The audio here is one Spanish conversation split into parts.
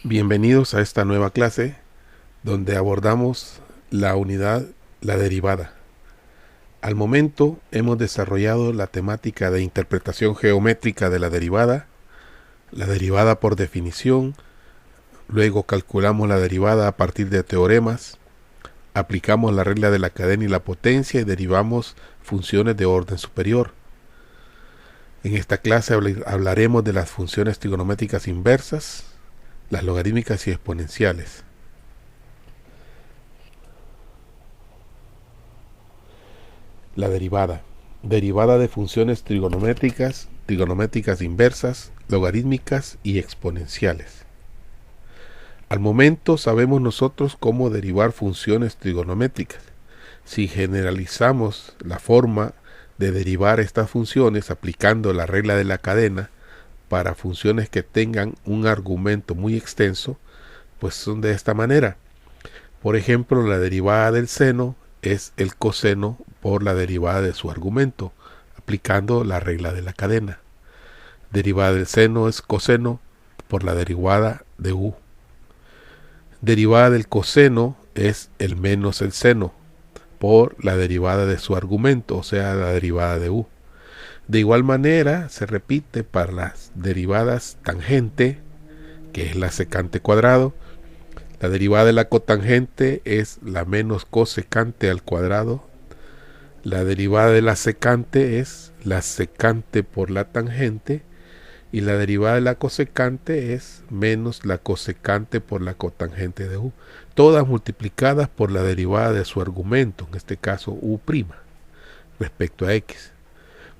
Bienvenidos a esta nueva clase donde abordamos la unidad, la derivada. Al momento hemos desarrollado la temática de interpretación geométrica de la derivada por definición, luego calculamos la derivada a partir de teoremas, aplicamos la regla de la cadena y la potencia y derivamos funciones de orden superior. En esta clase hablaremos de las funciones trigonométricas inversas, las logarítmicas y exponenciales. La derivada. Derivada de funciones trigonométricas, trigonométricas inversas, logarítmicas y exponenciales. Al momento sabemos nosotros cómo derivar funciones trigonométricas. Si generalizamos la forma de derivar estas funciones aplicando la regla de la cadena para funciones que tengan un argumento muy extenso, pues son de esta manera. Por ejemplo, la derivada del seno es el coseno por la derivada de su argumento, aplicando la regla de la cadena. Derivada del seno es coseno por la derivada de u. Derivada del coseno es el menos el seno por la derivada de su argumento, o sea, la derivada de u. De igual manera se repite para las derivadas tangente, que es la secante cuadrado. La derivada de la cotangente es la menos cosecante al cuadrado. La derivada de la secante es la secante por la tangente. Y la derivada de la cosecante es menos la cosecante por la cotangente de u. Todas multiplicadas por la derivada de su argumento, en este caso u', respecto a x.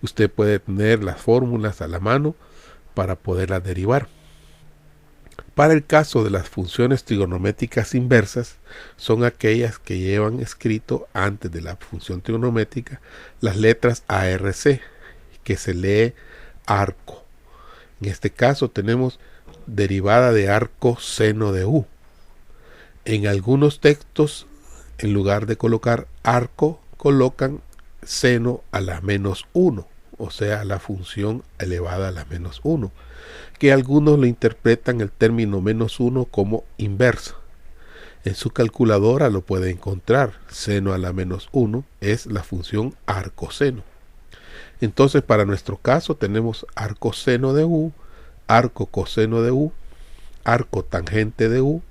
Usted puede tener las fórmulas a la mano para poderlas derivar. Para el caso de las funciones trigonométricas inversas, son aquellas que llevan escrito antes de la función trigonométrica las letras ARC, que se lee arco. En este caso tenemos derivada de arco seno de u. En algunos textos, en lugar de colocar arco, colocan seno a la menos 1, o sea, la función elevada a la menos 1, que algunos lo interpretan el término menos 1 como inverso. En su calculadora lo puede encontrar. Seno a la menos 1 es la función arcoseno. Entonces, para nuestro caso tenemos arcoseno de u, arco coseno de u, arco tangente de u,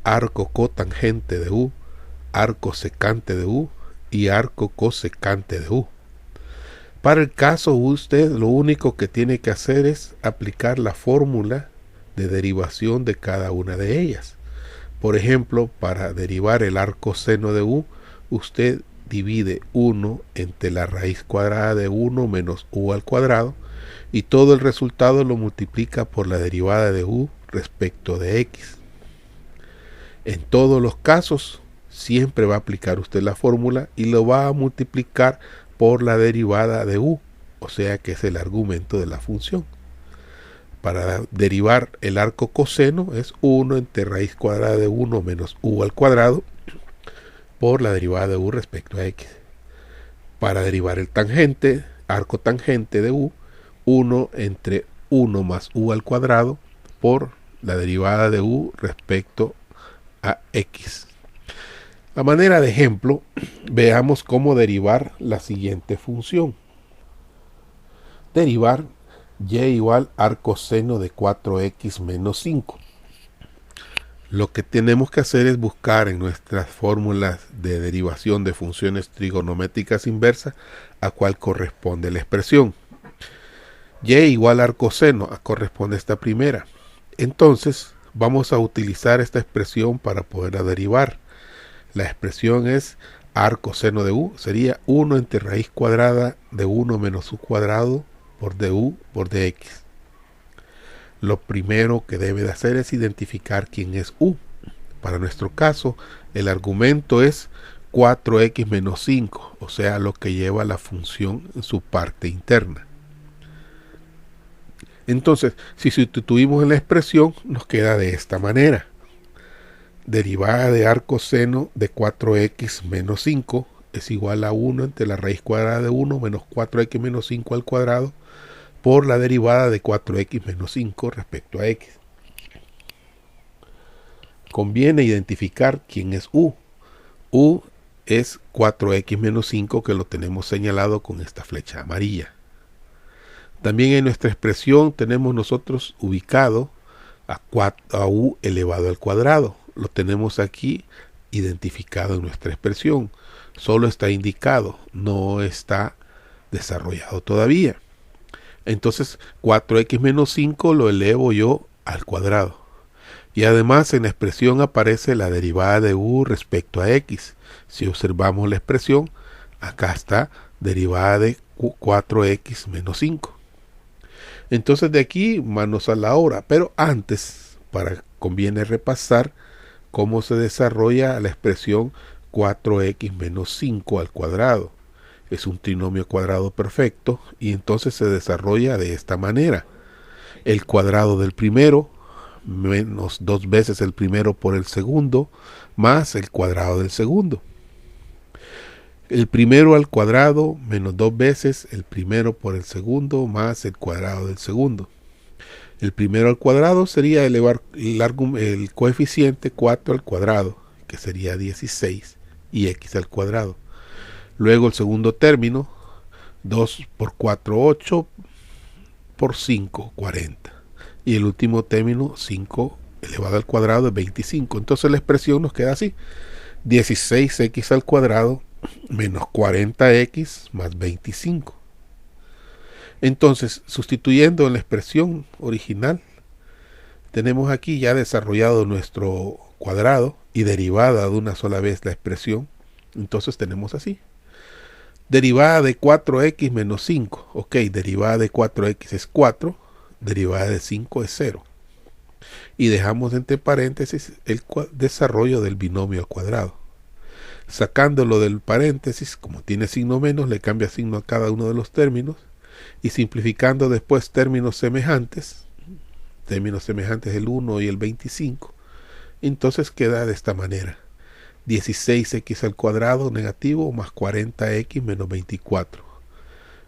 arco cotangente de u, arco secante de u y arco cosecante de u. Para el caso usted lo único que tiene que hacer es aplicar la fórmula de derivación de cada una de ellas. Por ejemplo, para derivar el arcoseno de u, usted divide 1 entre la raíz cuadrada de 1 menos u al cuadrado y todo el resultado lo multiplica por la derivada de u respecto de x. En todos los casos siempre va a aplicar usted la fórmula y lo va a multiplicar por la derivada de u, o sea que es el argumento de la función. Para derivar el arco coseno es 1 entre raíz cuadrada de 1 menos u al cuadrado por la derivada de u respecto a x. Para derivar el tangente, arco tangente de u, 1 entre 1 más u al cuadrado por la derivada de u respecto a x. A manera de ejemplo, veamos cómo derivar la siguiente función. Derivar y igual arcoseno de 4x menos 5. Lo que tenemos que hacer es buscar en nuestras fórmulas de derivación de funciones trigonométricas inversas a cuál corresponde la expresión. Y igual arcoseno corresponde a esta primera. Entonces vamos a utilizar esta expresión para poderla derivar. La expresión es arcoseno de u, sería 1 entre raíz cuadrada de 1 menos u cuadrado por du por dx. Lo primero que debe de hacer es identificar quién es u. Para nuestro caso, el argumento es 4x menos 5, o sea, lo que lleva la función en su parte interna. Entonces, si sustituimos en la expresión, nos queda de esta manera. Derivada de arcoseno de 4x menos 5 es igual a 1 entre la raíz cuadrada de 1 menos 4x menos 5 al cuadrado por la derivada de 4x menos 5 respecto a x. conviene identificar quién es U. U es 4x menos 5, que lo tenemos señalado con esta flecha amarilla. También en nuestra expresión tenemos nosotros ubicado a U elevado al cuadrado. Lo tenemos aquí identificado en nuestra expresión. Solo está indicado, no está desarrollado todavía. Entonces 4x menos 5 lo elevo yo al cuadrado. Y además en la expresión aparece la derivada de U respecto a x. Si observamos la expresión, acá está derivada de 4x menos 5. Entonces de aquí manos a la obra, pero antes conviene repasar cómo se desarrolla la expresión 4x menos 5 al cuadrado. Es un trinomio cuadrado perfecto y entonces se desarrolla de esta manera. El cuadrado del primero menos 2 veces el primero por el segundo más el cuadrado del segundo. El primero al cuadrado menos 2 veces el primero por el segundo más el cuadrado del segundo. El primero al cuadrado sería elevar el coeficiente 4 al cuadrado, que sería 16, y x al cuadrado. Luego el segundo término, 2 por 4, 8, por 5, 40. Y el último término, 5 elevado al cuadrado es 25. Entonces la expresión nos queda así: 16x al cuadrado menos 40x más 25. Entonces, sustituyendo en la expresión original, tenemos aquí ya desarrollado nuestro cuadrado y derivada de una sola vez la expresión. Entonces tenemos así: derivada de 4x menos 5. Ok, derivada de 4x es 4, derivada de 5 es 0. Y dejamos entre paréntesis el desarrollo del binomio al cuadrado. Sacándolo del paréntesis, como tiene signo menos, le cambia signo a cada uno de los términos. Y simplificando después términos semejantes el 1 y el 25, entonces queda de esta manera: 16x al cuadrado negativo más 40x menos 24.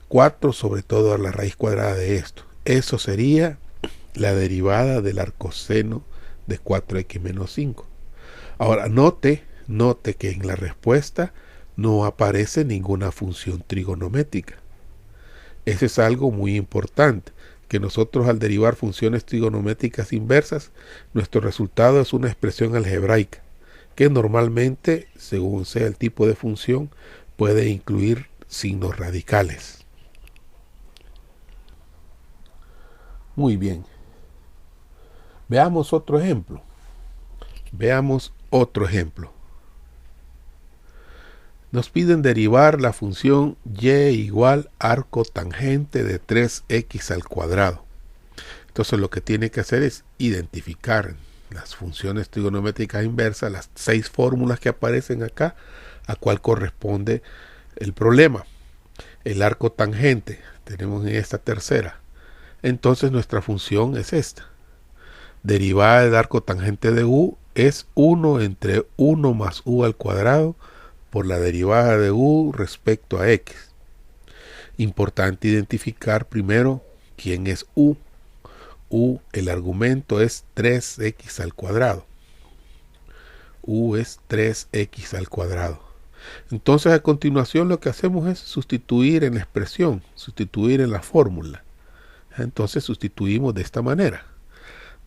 4 sobre todo la raíz cuadrada de esto. Eso sería la derivada del arcoseno de 4x menos 5. Ahora note que en la respuesta no aparece ninguna función trigonométrica. Eso es algo muy importante, que nosotros al derivar funciones trigonométricas inversas, nuestro resultado es una expresión algebraica, que normalmente, según sea el tipo de función, puede incluir signos radicales. Muy bien. Veamos otro ejemplo. Nos piden derivar la función y igual arco tangente de 3x al cuadrado. Entonces lo que tiene que hacer es identificar las funciones trigonométricas inversas, las 6 fórmulas que aparecen acá, a cuál corresponde el problema. El arco tangente, tenemos en esta tercera. Entonces nuestra función es esta. Derivada del arco tangente de u es 1 entre 1 más u al cuadrado por la derivada de u respecto a x. Importante identificar primero quién es u. U, el argumento es 3x al cuadrado. U es 3x al cuadrado. Entonces a continuación lo que hacemos es sustituir en la expresión, sustituir en la fórmula. Entonces sustituimos de esta manera.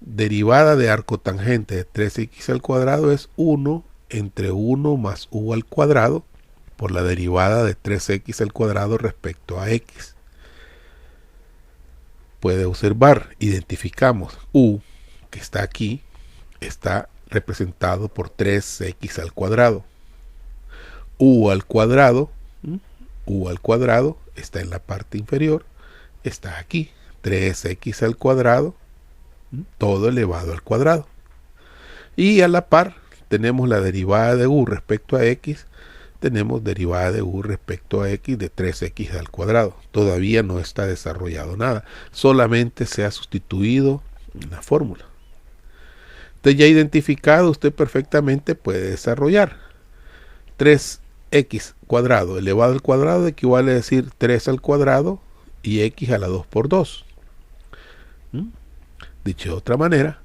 Derivada de arco tangente de 3x al cuadrado es 1 entre 1 más u al cuadrado por la derivada de 3x al cuadrado respecto a x. Puede observar, identificamos u, que está aquí, está representado por 3x al cuadrado. U al cuadrado está en la parte inferior, está aquí, 3x al cuadrado, todo elevado al cuadrado. Y a la par tenemos la derivada de u respecto a x, tenemos derivada de u respecto a x de 3x al cuadrado. Todavía no está desarrollado nada, solamente se ha sustituido en la fórmula. Entonces ya identificado, usted perfectamente puede desarrollar. 3x cuadrado elevado al cuadrado equivale a decir 3 al cuadrado y x a la 2 por 2. Dicho de otra manera,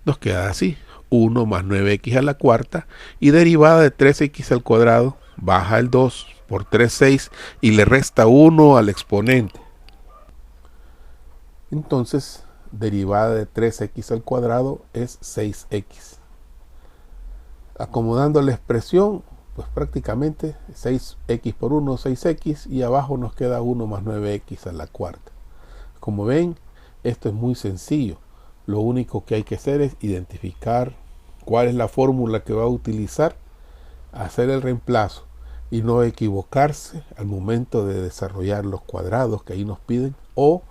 nos queda así: 1 más 9x a la cuarta, y derivada de 3x al cuadrado, baja el 2 por 3, 6, y le resta 1 al exponente. Entonces, derivada de 3x al cuadrado es 6x. Acomodando la expresión, pues prácticamente 6x por 1, 6x, y abajo nos queda 1 más 9x a la cuarta. Como ven, esto es muy sencillo. Lo único que hay que hacer es identificar cuál es la fórmula que va a utilizar, hacer el reemplazo y no equivocarse al momento de desarrollar los cuadrados que ahí nos piden o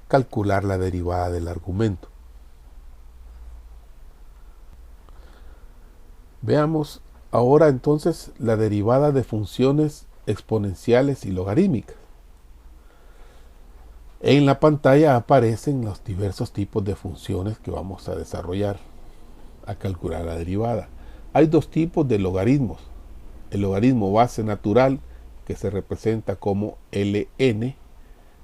calcular la derivada del argumento. Veamos ahora entonces la derivada de funciones exponenciales y logarítmicas. En la pantalla aparecen los diversos tipos de funciones que vamos a desarrollar a calcular la derivada. Hay dos tipos de logaritmos. El logaritmo base natural, que se representa como ln,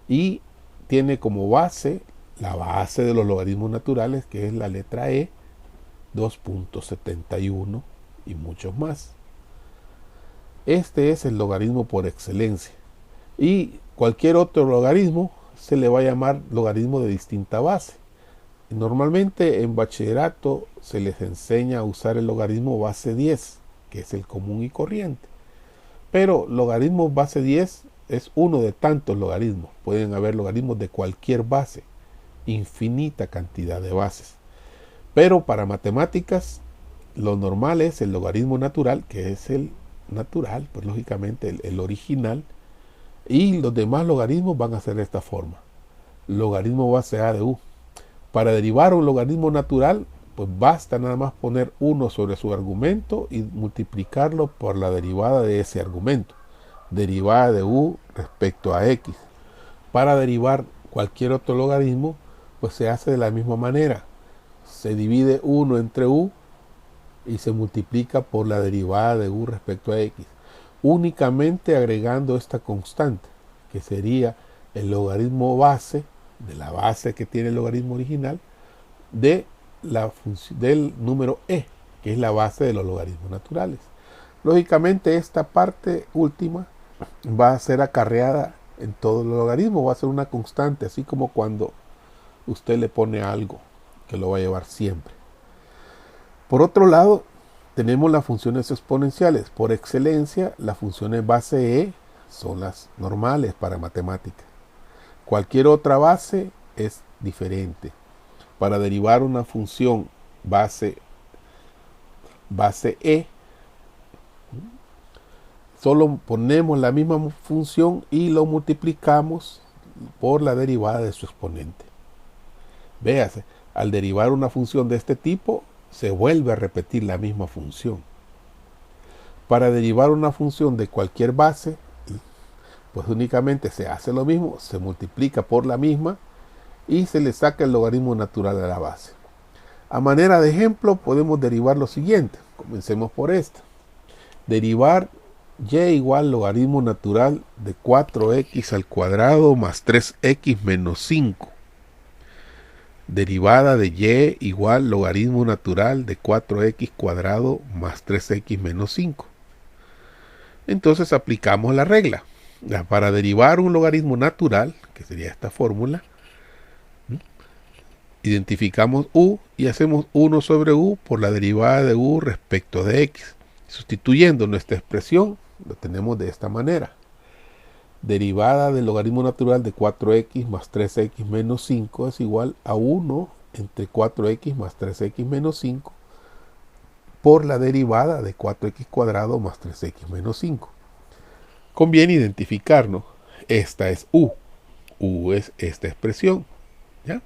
y tiene como base la base de los logaritmos naturales, que es la letra e, 2.71 y muchos más. Este es el logaritmo por excelencia, y cualquier otro logaritmo se le va a llamar logaritmo de distinta base. Normalmente en bachillerato se les enseña a usar el logaritmo base 10, que es el común y corriente. Pero logaritmo base 10 es uno de tantos logaritmos. Pueden haber logaritmos de cualquier base, infinita cantidad de bases. Pero para matemáticas, lo normal es el logaritmo natural, que es el natural, pues lógicamente el original. Y los demás logaritmos van a ser de esta forma. Logaritmo base a de u. Para derivar un logaritmo natural, pues basta nada más poner 1 sobre su argumento y multiplicarlo por la derivada de ese argumento. Derivada de u respecto a x. Para derivar cualquier otro logaritmo, pues se hace de la misma manera. Se divide 1 entre u y se multiplica por la derivada de u respecto a x. Únicamente agregando esta constante, que sería el logaritmo base, de la base que tiene el logaritmo original, del número e, que es la base de los logaritmos naturales. Lógicamente esta parte última va a ser acarreada en todos los logaritmos, va a ser una constante, así como cuando usted le pone algo que lo va a llevar siempre. Por otro lado, tenemos las funciones exponenciales. Por excelencia, las funciones base e son las normales para matemáticas. Cualquier otra base es diferente. Para derivar una función base e, solo ponemos la misma función y lo multiplicamos por la derivada de su exponente. Véase, al derivar una función de este tipo, se vuelve a repetir la misma función. Para derivar una función de cualquier base, pues únicamente se hace lo mismo, se multiplica por la misma y se le saca el logaritmo natural a la base. A manera de ejemplo, podemos derivar lo siguiente. Comencemos por esta. Derivar y igual logaritmo natural de 4x al cuadrado más 3x menos 5. Derivada de y igual logaritmo natural de 4x cuadrado más 3x menos 5. Entonces aplicamos la regla. Para derivar un logaritmo natural, que sería esta fórmula, identificamos u y hacemos 1 sobre u por la derivada de u respecto de x. Sustituyendo nuestra expresión, lo tenemos de esta manera. Derivada del logaritmo natural de 4x más 3x menos 5 es igual a 1 entre 4x más 3x menos 5 por la derivada de 4x cuadrado más 3x menos 5. Conviene identificarnos. Esta es u. U es esta expresión. ¿Ya?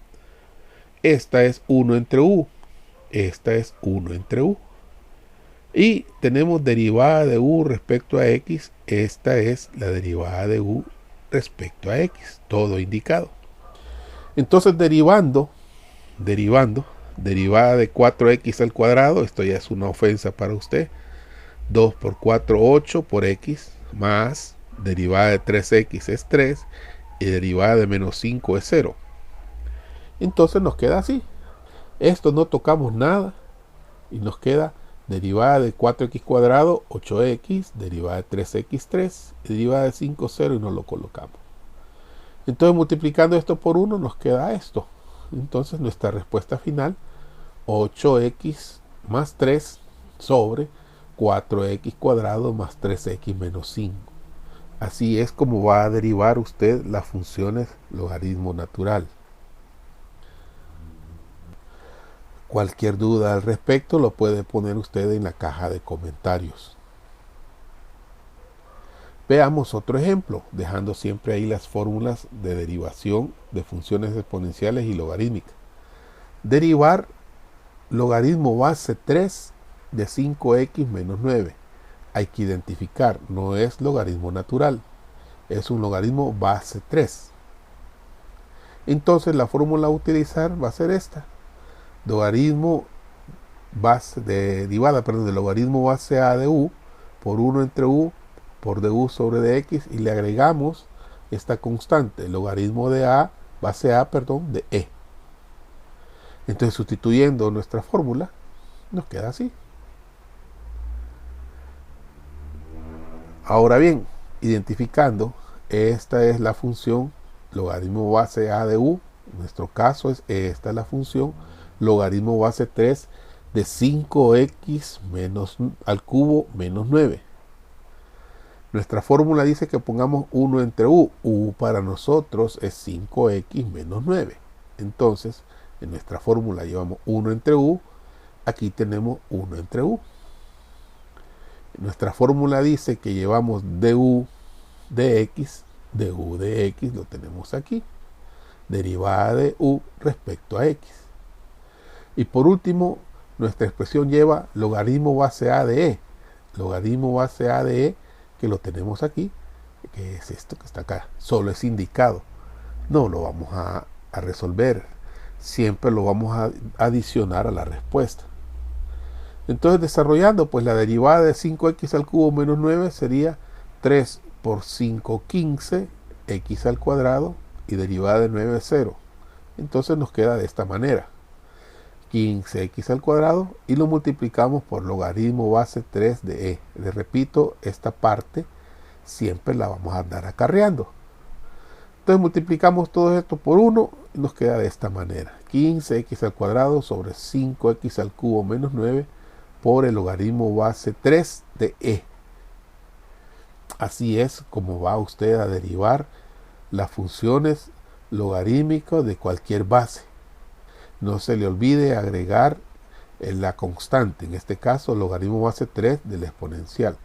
Esta es 1 entre u. Esta es 1 entre u. Y tenemos derivada de u respecto a x. Esta es la derivada de u respecto a x. Todo indicado. Entonces derivada de 4x al cuadrado, esto ya es una ofensa para usted. 2 por 4, 8 por x, más derivada de 3x es 3, y derivada de menos 5 es 0. Entonces nos queda así. Esto no tocamos nada, Y nos queda derivada de 4x cuadrado, 8x, derivada de 3x3, derivada de 5, 0 y nos lo colocamos. Entonces multiplicando esto por 1 nos queda esto. Entonces nuestra respuesta final, 8x más 3 sobre 4x cuadrado más 3x menos 5. Así es como va a derivar usted las funciones logaritmo natural. Cualquier duda al respecto lo puede poner usted en la caja de comentarios. Veamos otro ejemplo, dejando siempre ahí las fórmulas de derivación de funciones exponenciales y logarítmicas. Derivar logaritmo base 3 de 5x menos 9. Hay que identificar, no es logaritmo natural, es un logaritmo base 3. Entonces la fórmula a utilizar va a ser esta. Logaritmo base derivada, de logaritmo base a de u por 1 entre u por du sobre dx, y le agregamos esta constante, logaritmo de a, base a, de e. Entonces sustituyendo nuestra fórmula, nos queda así. Ahora bien, identificando, esta es la función logaritmo base a de u, en nuestro caso esta es la función logaritmo base 3 de 5x menos al cubo menos 9. Nuestra fórmula dice que pongamos 1 entre u. U para nosotros es 5x menos 9. Entonces, en nuestra fórmula llevamos 1 entre u. Aquí tenemos 1 entre u. Nuestra fórmula dice que llevamos du de x. Du de x lo tenemos aquí. Derivada de u respecto a x. Y por último, nuestra expresión lleva logaritmo base a de e. Logaritmo base a de e, que lo tenemos aquí, que es esto que está acá. Solo es indicado. No lo vamos a resolver. Siempre lo vamos a adicionar a la respuesta. Entonces, desarrollando, pues la derivada de 5x al cubo menos 9 sería 3 por 5, 15, x al cuadrado, y derivada de 9 es 0. Entonces nos queda de esta manera. 15x al cuadrado, y lo multiplicamos por logaritmo base 3 de e. Les repito, esta parte siempre la vamos a andar acarreando. Entonces multiplicamos todo esto por 1 y nos queda de esta manera. 15x al cuadrado sobre 5x al cubo menos 9 por el logaritmo base 3 de e. Así es como va usted a derivar las funciones logarítmicas de cualquier base. No se le olvide agregar la constante, en este caso logaritmo base 3 del exponencial.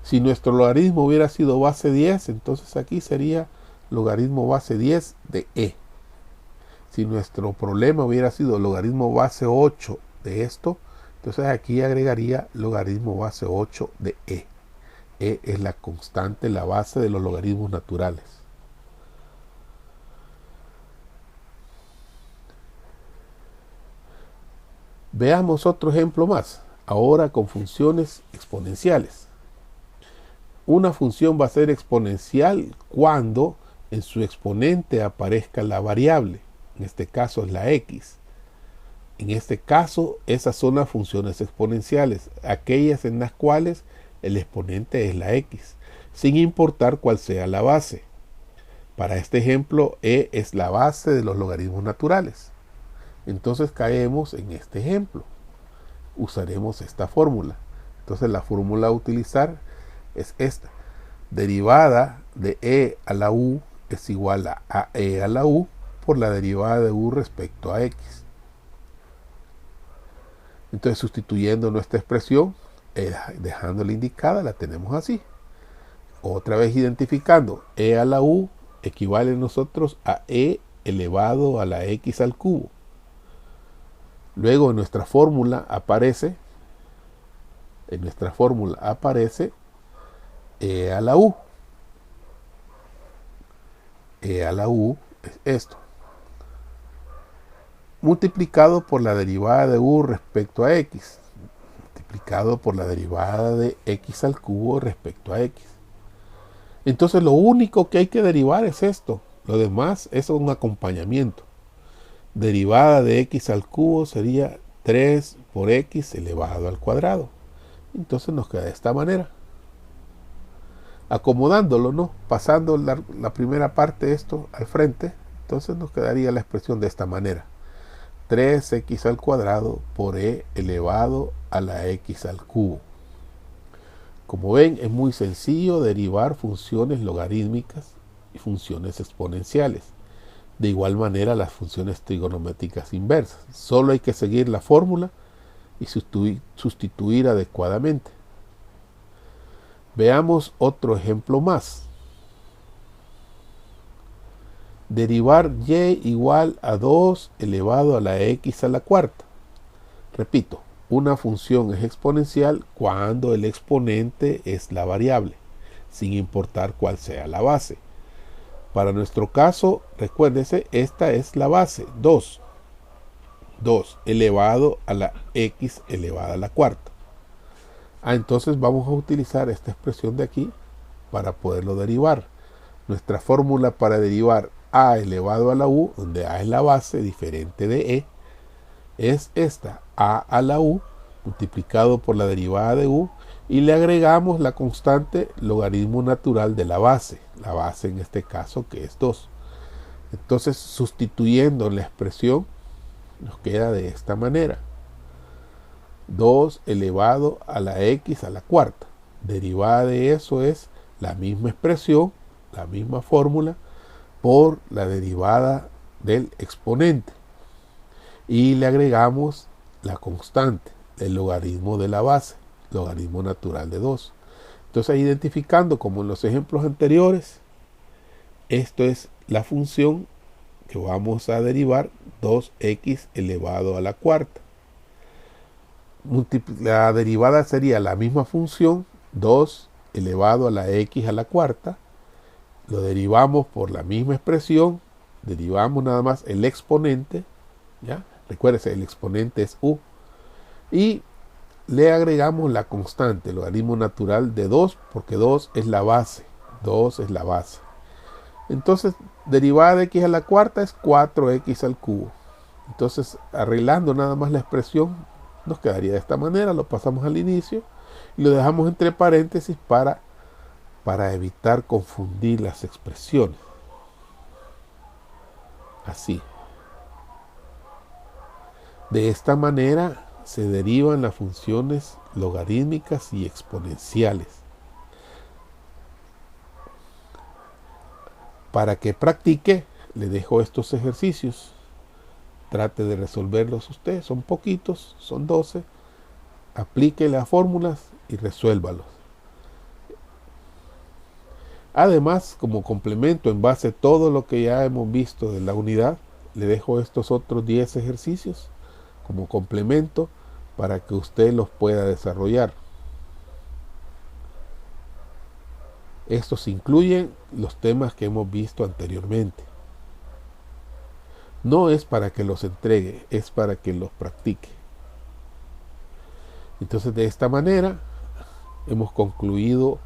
Si nuestro logaritmo hubiera sido base 10, entonces aquí sería logaritmo base 10 de e. Si nuestro problema hubiera sido logaritmo base 8 de esto, entonces aquí agregaría logaritmo base 8 de e. E es la constante, la base de los logaritmos naturales. Veamos otro ejemplo más, ahora con funciones exponenciales. Una función va a ser exponencial cuando en su exponente aparezca la variable, en este caso es la x. En este caso, esas son las funciones exponenciales, aquellas en las cuales el exponente es la x, sin importar cuál sea la base. Para este ejemplo, e es la base de los logaritmos naturales. Entonces caemos en este ejemplo. Usaremos esta fórmula. Entonces la fórmula a utilizar es esta. Derivada de e a la u es igual a e a la u por la derivada de u respecto a x. Entonces sustituyendo nuestra expresión, dejándola indicada, la tenemos así. Otra vez identificando, e a la u equivale a nosotros a e elevado a la x al cubo. Luego en nuestra fórmula aparece e a la u. E a la u es esto, multiplicado por la derivada de u respecto a x, multiplicado por la derivada de x al cubo respecto a x. Entonces lo único que hay que derivar es esto, lo demás es un acompañamiento. Derivada de x al cubo sería 3 por x elevado al cuadrado. Entonces nos queda de esta manera. Acomodándolo, ¿no? Pasando la primera parte de esto al frente, entonces nos quedaría la expresión de esta manera. 3x al cuadrado por e elevado a la x al cubo. Como ven, es muy sencillo derivar funciones logarítmicas y funciones exponenciales. De igual manera las funciones trigonométricas inversas. Solo hay que seguir la fórmula y sustituir adecuadamente. Veamos otro ejemplo más. Derivar y igual a 2 elevado a la x a la cuarta. Repito, una función es exponencial cuando el exponente es la variable, sin importar cuál sea la base. Para nuestro caso, recuérdense, esta es la base, 2. 2 elevado a la x elevada a la cuarta. Entonces vamos a utilizar esta expresión de aquí para poderlo derivar. Nuestra fórmula para derivar a elevado a la u, donde a es la base diferente de e, es esta, a a la u multiplicado por la derivada de u, y le agregamos la constante logaritmo natural de la base en este caso que es 2. Entonces, sustituyendo la expresión, nos queda de esta manera. 2 elevado a la x a la cuarta. Derivada de eso es la misma expresión, la misma fórmula, por la derivada del exponente. Y le agregamos la constante del logaritmo de la base, logaritmo natural de 2. Entonces, identificando como en los ejemplos anteriores, esto es la función que vamos a derivar, 2x elevado a la cuarta. La derivada sería la misma función, 2 elevado a la x a la cuarta. Lo derivamos por la misma expresión, derivamos nada más el exponente, ¿ya? Recuérdese, el exponente es u. Y le agregamos la constante, el logaritmo natural de 2, porque 2 es la base. 2 es la base. Entonces, derivada de x a la cuarta es 4x al cubo. Entonces, arreglando nada más la expresión, nos quedaría de esta manera. Lo pasamos al inicio y lo dejamos entre paréntesis para evitar confundir las expresiones. Así. De esta manera se derivan las funciones logarítmicas y exponenciales. Para que practique, le dejo estos ejercicios. Trate de resolverlos usted. Son poquitos, son 12. Aplique las fórmulas y resuélvalos. Además, como complemento en base a todo lo que ya hemos visto de la unidad, le dejo estos otros 10 ejercicios como complemento para que usted los pueda desarrollar. Estos incluyen los temas que hemos visto anteriormente. No es para que los entregue, es para que los practique. Entonces, de esta manera hemos concluido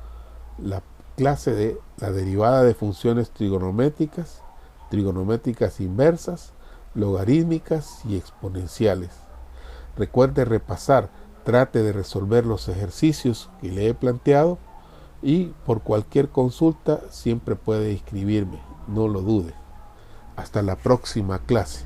la clase de la derivada de funciones trigonométricas, trigonométricas inversas, logarítmicas y exponenciales. Recuerde repasar, trate de resolver los ejercicios que le he planteado y por cualquier consulta siempre puede escribirme, no lo dude. Hasta la próxima clase.